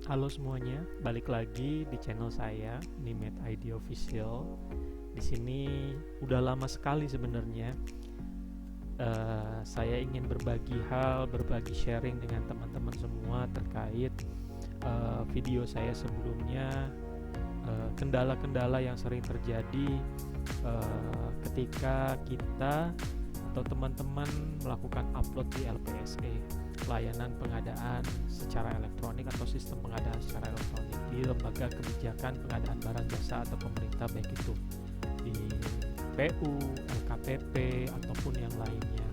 Halo semuanya, balik lagi di channel saya, Nimet ID Official. Di sini udah lama sekali sebenarnya. Saya ingin berbagi hal, berbagi sharing dengan teman-teman semua terkait video saya sebelumnya, kendala-kendala yang sering terjadi ketika kita atau teman-teman melakukan upload di LPSE, layanan pengadaan secara elektronik atau sistem pengadaan secara elektronik di lembaga kebijakan pengadaan barang jasa atau pemerintah, baik itu di PU, LKPP ataupun yang lainnya.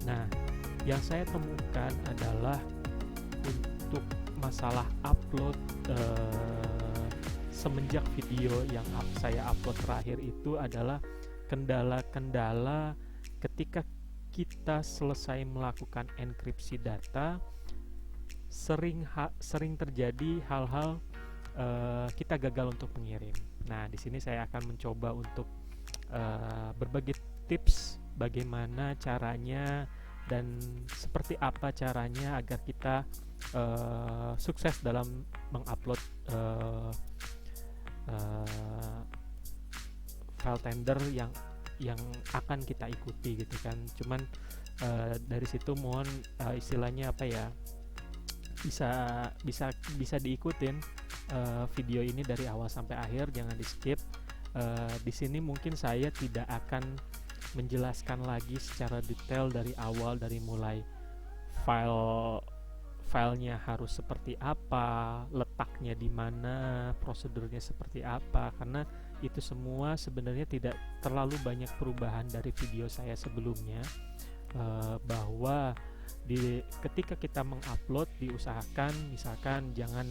Nah, yang saya temukan adalah untuk masalah upload semenjak video yang saya upload terakhir itu adalah kendala-kendala ketika kita selesai melakukan enkripsi data. Sering terjadi hal-hal kita gagal untuk mengirim. Nah, di sini saya akan mencoba untuk berbagi tips bagaimana caranya dan seperti apa caranya agar kita sukses dalam mengupload file tender yang akan kita ikuti gitu kan. Cuman dari situ mohon istilahnya apa ya, bisa diikutin video ini dari awal sampai akhir, jangan di skip. Di sini mungkin saya tidak akan menjelaskan lagi secara detail dari awal, dari mulai filenya harus seperti apa, letaknya di mana, prosedurnya seperti apa, karena itu semua sebenarnya tidak terlalu banyak perubahan dari video saya sebelumnya. Bahwa ketika kita mengupload, diusahakan misalkan jangan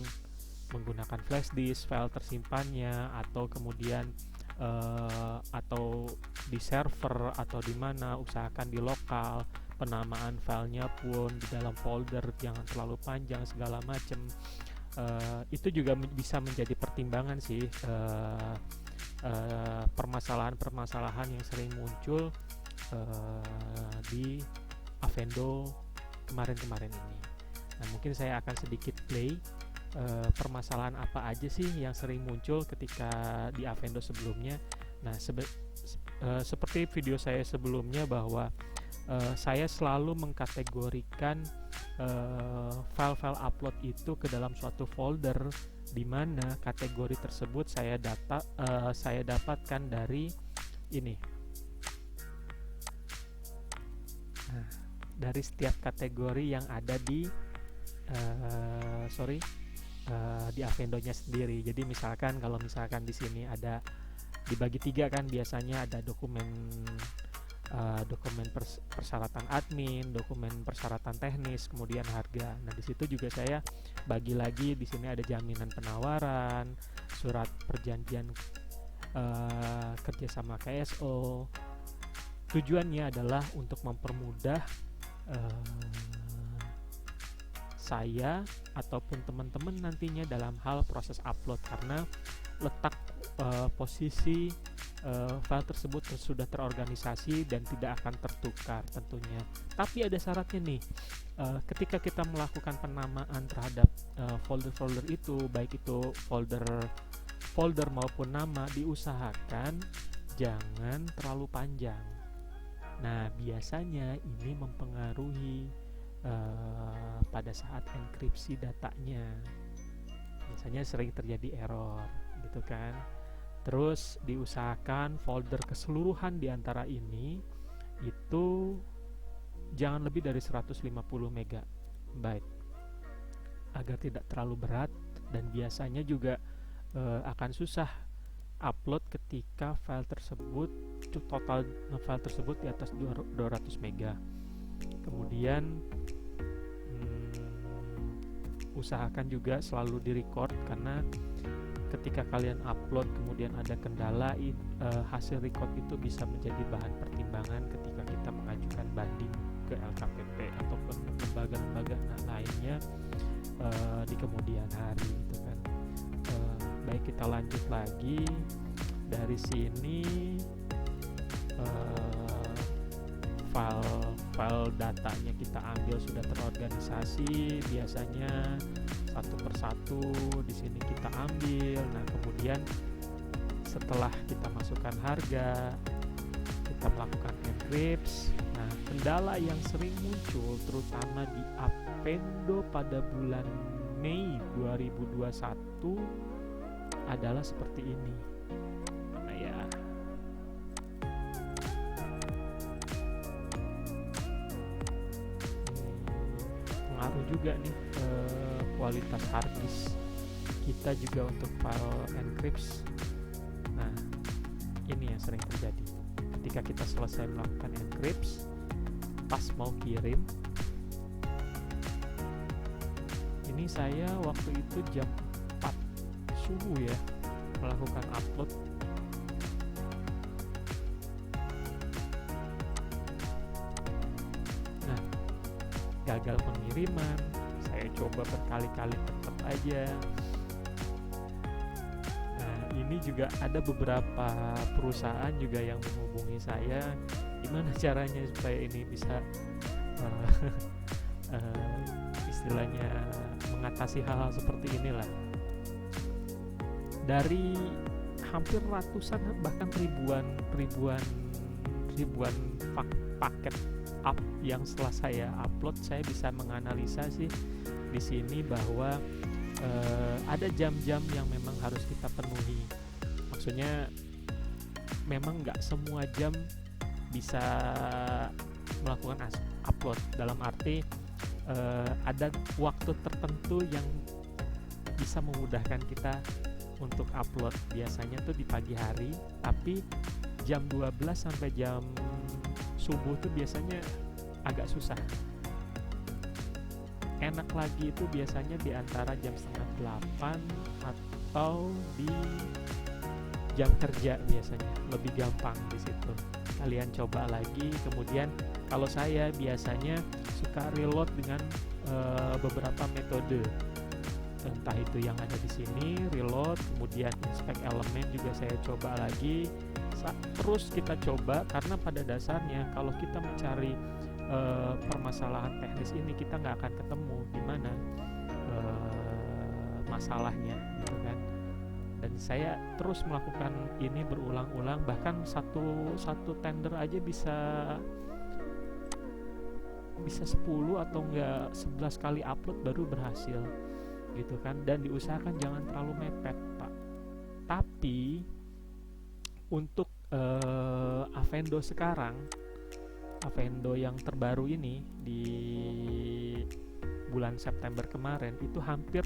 menggunakan flash disk file tersimpannya, atau kemudian atau di server atau di mana, usahakan di lokal. Penamaan filenya pun di dalam folder jangan terlalu panjang segala macam. Itu juga bisa menjadi pertimbangan sih, permasalahan-permasalahan yang sering muncul di Avendo kemarin-kemarin ini. Nah, mungkin saya akan sedikit play permasalahan apa aja sih yang sering muncul ketika di Avendo sebelumnya. Nah, seperti video saya sebelumnya, bahwa saya selalu mengkategorikan file-file upload itu ke dalam suatu folder, di mana kategori tersebut saya dapatkan dari ini. Nah, dari setiap kategori yang ada di di Avendo-nya sendiri. Jadi misalkan kalau di sini ada dibagi 3 kan, biasanya ada dokumen persyaratan admin, dokumen persyaratan teknis, kemudian harga. Nah, di situ juga saya bagi lagi, di sini ada jaminan penawaran, surat perjanjian kerjasama KSO. Tujuannya adalah untuk mempermudah saya ataupun teman-teman nantinya dalam hal proses upload, karena letak posisi file tersebut sudah terorganisasi dan tidak akan tertukar tentunya. Tapi ada syaratnya nih, ketika kita melakukan penamaan terhadap folder-folder itu, baik itu folder maupun nama, diusahakan jangan terlalu panjang. Nah, biasanya ini mempengaruhi pada saat enkripsi datanya. Biasanya sering terjadi error gitu kan. Terus diusahakan folder keseluruhan di antara ini itu jangan lebih dari 150 MB agar tidak terlalu berat, dan biasanya juga akan susah upload ketika total file tersebut di atas 200 MB. Kemudian usahakan juga selalu direcord, karena ketika kalian upload kemudian ada kendala, hasil record itu bisa menjadi bahan pertimbangan ketika kita mengajukan banding ke LKPP ataupun lembaga-lembaga lainnya di kemudian hari gitu kan. Baik, kita lanjut lagi dari sini. file datanya kita ambil sudah terorganisasi, biasanya satu persatu di sini kita ambil. Nah, kemudian setelah kita masukkan harga, kita melakukan encrypt. Nah, kendala yang sering muncul terutama di Apendo pada bulan Mei 2021 adalah seperti ini. Mana ya? Pengaruh juga nih kualitas hard disk kita juga untuk file encrypt. Nah, ini yang sering terjadi. Ketika kita selesai melakukan encrypt, pas mau kirim, ini saya waktu itu jam 4 subuh ya melakukan upload. Nah, gagal pengiriman, saya coba berkali-kali tetap aja. Nah, ini juga ada beberapa perusahaan juga yang menghubungi saya, gimana caranya supaya ini bisa istilahnya mengatasi hal-hal seperti inilah. Dari hampir ratusan bahkan ribuan paket up yang setelah saya upload, saya bisa menganalisa sih di sini bahwa ada jam-jam yang memang harus kita penuhi. Maksudnya memang nggak semua jam bisa melakukan upload, dalam arti ada waktu tertentu yang bisa memudahkan kita untuk upload. Biasanya tuh di pagi hari, tapi jam 12 sampai jam subuh tuh biasanya agak susah. Enak lagi itu biasanya di antara jam 7:30 atau di jam kerja, biasanya lebih gampang di situ. Kalian coba lagi. Kemudian kalau saya biasanya suka reload dengan beberapa metode, entah itu yang ada di sini reload, kemudian inspect elemen juga saya coba lagi. Terus kita coba, karena pada dasarnya kalau kita mencari permasalahan teknis ini, kita nggak akan ketemu di mana masalahnya, gitu kan. Dan saya terus melakukan ini berulang-ulang, bahkan satu tender aja bisa 10 atau enggak 11 kali upload baru berhasil, gitu kan. Dan diusahakan jangan terlalu mepet, Pak. Tapi untuk Avendo sekarang, Avendo yang terbaru ini di bulan September kemarin, itu hampir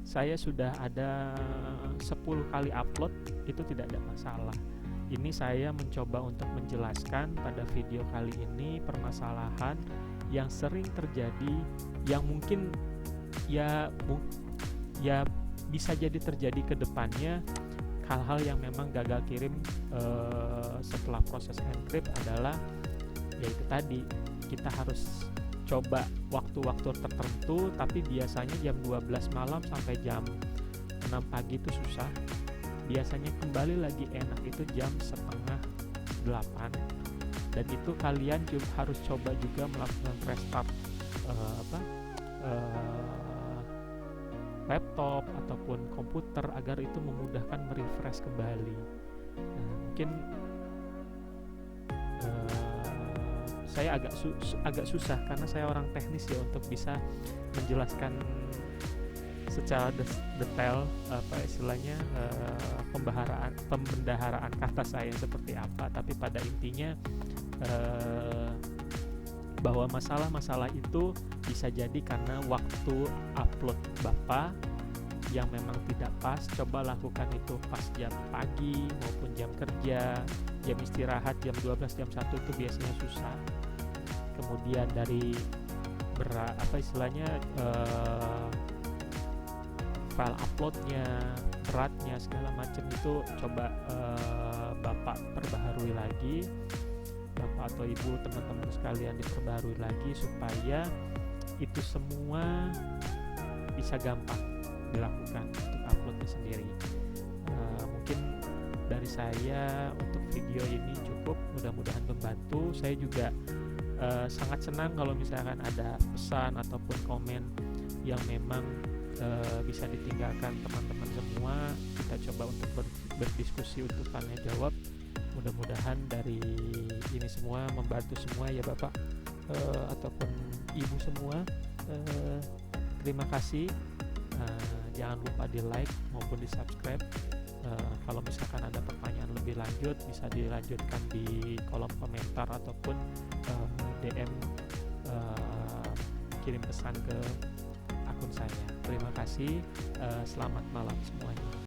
saya sudah ada 10 kali upload, itu tidak ada masalah. Ini saya mencoba untuk menjelaskan pada video kali ini permasalahan yang sering terjadi, yang mungkin ya bisa jadi terjadi ke depannya. Hal-hal yang memang gagal kirim setelah proses encrypt adalah yaitu tadi, kita harus coba waktu-waktu tertentu, tapi biasanya jam 12 malam sampai jam 6 pagi itu susah. Biasanya kembali lagi enak itu jam 7:30, dan itu kalian harus coba juga melakukan restart laptop ataupun komputer agar itu memudahkan merefresh kembali. Nah, mungkin saya agak susah karena saya orang teknis ya untuk bisa menjelaskan secara detail istilahnya pembendaharaan kata saya seperti apa. Tapi pada intinya bahwa masalah-masalah itu bisa jadi karena waktu upload Bapak yang memang tidak pas. Coba lakukan itu pas jam pagi maupun jam kerja, jam istirahat jam 12, jam 1 itu biasanya susah. Kemudian dari file uploadnya, beratnya, segala macam itu coba Bapak perbaharui lagi, Bapak atau Ibu, teman-teman sekalian diperbaharui lagi supaya itu semua bisa gampang dilakukan untuk uploadnya sendiri. Mungkin dari saya untuk video ini cukup, mudah-mudahan membantu. Saya juga sangat senang kalau misalkan ada pesan ataupun komen yang memang bisa ditinggalkan teman-teman semua. Kita coba untuk berdiskusi untuk tanya jawab. Mudah-mudahan dari ini semua membantu semua ya Bapak ataupun Ibu semua. Terima kasih. Jangan lupa di like maupun di subscribe. Kalau misalkan ada pertanyaan lebih lanjut bisa dilanjutkan di kolom komentar ataupun DM kirim pesan ke akun saya. Terima kasih. Selamat malam semuanya.